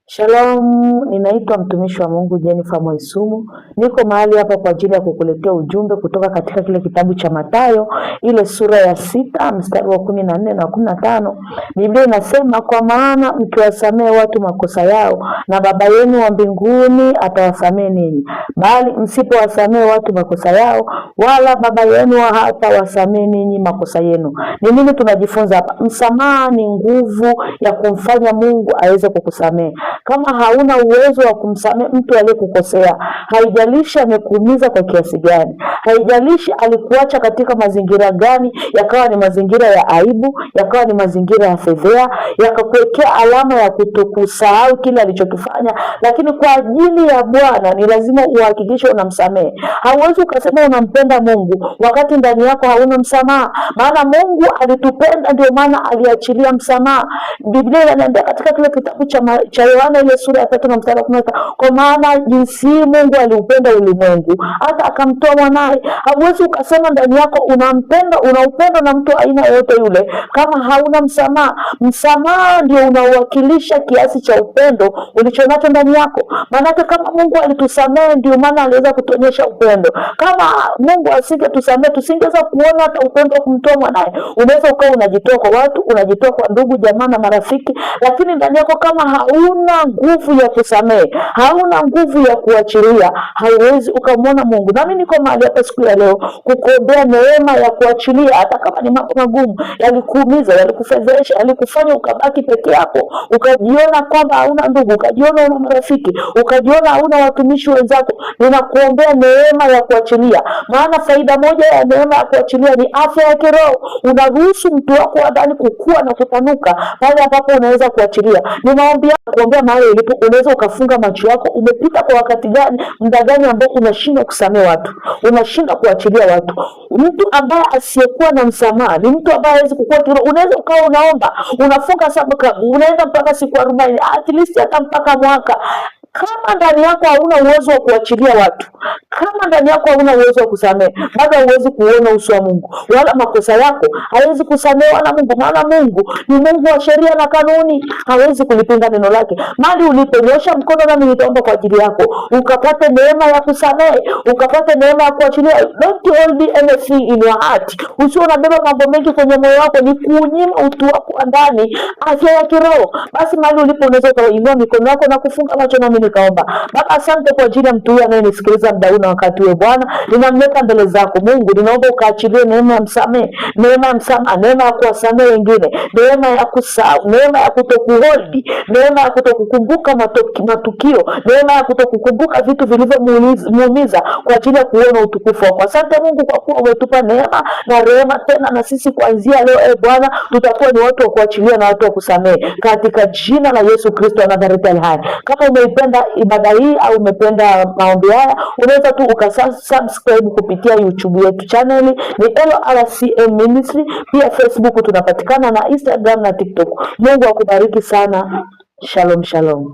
Shalom, ninaitwa mtumishi wa Mungu Jennifer Mwaisumu. Niko mahali hapa kwa ajili ya kukuletea ujumbe kutoka katika kile kitabu cha Mathayo, ile sura ya 6 mstari wa 14 na 15. Biblia inasema, kwa maana mkiwasamehe watu makosa yao, na Baba yenu wa mbinguni atawasamehe ninyi. Bali msipowasamehe watu makosa yao, wala Baba yenu hatawasamehe ninyi makosa yenu. Ni nini tunajifunza hapa? Msamaha ni nguvu ya kumfanya Mungu aweze kukusamehe. Kama hauna uwezo wa kumsamehe mtu aliyekukosea, haijalishi amekuumiza kwa kiasi gani, haijalishi alikuacha katika mazingira gani, yakawa ni mazingira ya aibu, yakawa ni mazingira ya fedhea, yakakuwekea alama ya kutokusahau kile alichokifanya, lakini kwa ajili ya Bwana ni lazima uhakikishe unamsamehe. Hauwezi ukasema unampenda Mungu wakati ndani yako hauna msamaha. Maana Mungu alitupenda, ndio maana aliachilia msamaha. Biblia inaambia katika kile kitabu cha Yohana ile sura ya 3 na mstari wa 15, kwa maana jinsi Mungu aliupenda ulimwengu hata akamtoa mwanae. Hauwezi ukasema ndani yako unaupenda na mtu aina yote yule kama hauna msamaha. Msamaha ndio unawakilisha kiasi cha upendo ulichonacho ndani yako. Maana kama Mungu alitusamehe, ndio maana aliweza kutuonyesha upendo. Kama Mungu asingetusamehe, tusingeweza kuona hata upendo wa kumtoa mwanae. Unaweza ukawa unajitoa kwa watu, unajitoa kwa ndugu, jamaa na marafiki, lakini ndani yako kama hauna nguvu ya kusamehe, hauna nguvu ya kuachilia, hauwezi ukamwona Mungu. Nami niko mahali hapa siku ya leo kukuombea neema ya kuachilia, hata kama ni mambo magumu, yalikuumiza, yalikufedhesha, yalikufanya ukabaki peke yako, ukajiona kwamba hauna ndugu, ukajiona hauna marafiki, ukajiona hauna watumishi wenzako. Ninakuombea neema ya kuachilia. Maana faida moja ya neema ya kuachilia ni afya ya kiroho. Unaruhusu mtu wako wa ndani kukua na kupanuka pale ambapo unaweza kuachilia. Ninaombea kuombea mahali ulipo, unaweza ukafunga macho yako. Umepita kwa wakati gani, muda gani ambao unashindwa kusamehe watu, unashindwa kuachilia watu? Mtu ambaye asiyekuwa na msamaha ni mtu ambaye hawezi kukua kiroho. Unaweza ukawa unaomba, unafunga sababu, unaenda mpaka siku 40, at least hata mpaka mwaka. Kama ndani yako hauna uwezo wa kuachilia watu, kama ndani yako hauna uwezo wa kusamehe, bado huwezi kuona uso wa Mungu, wala makosa yako hawezi kusamehewa na Mungu. Maana Mungu ni Mungu wa sheria na kanuni, hawezi kulipinga neno lake. Mali uliponyosha mkono, nami nitaomba kwa ajili yako, ukapate neema ya kusamehe, ukapate neema ya kuachilia. Don't hold anything in your heart. Usio unabeba mambo mengi kwenye moyo wako, ni kunyima utu wako wa ndani, afya ya kiroho. Basi mali ulipo unaweza kuinua mikono yako na kufunga macho, nami nikaomba. Baba, asante kwa ajili ya mtu huyu anayenisikiliza muda huu na wakati huu. Bwana, ninamleta mbele zako. Mungu, ninaomba ukaachilie neema ya msamehe, neema ya msamaha, neema ya kuwasamehe wengine, neema ya kusahau, neema ya kutokuholdi, neema ya kutokukumbuka matukio, neema ya kutokukumbuka vitu vilivyomuumiza kwa ajili ya kuona utukufu wako. Asante Mungu kwa kuwa umetupa neema na rehema tena, na sisi kuanzia leo Bwana tutakuwa ni watu wa kuachilia na watu wa kusamehe, katika jina la Yesu Kristo wa Nazareti aliye hai. Kama umeipenda ibada hii au umependa maombi haya, unaweza tu ukasubscribe kupitia YouTube yetu, channel ni LRCM Ministry. Pia Facebook tunapatikana, na Instagram na TikTok. Mungu akubariki sana. Shalom shalom.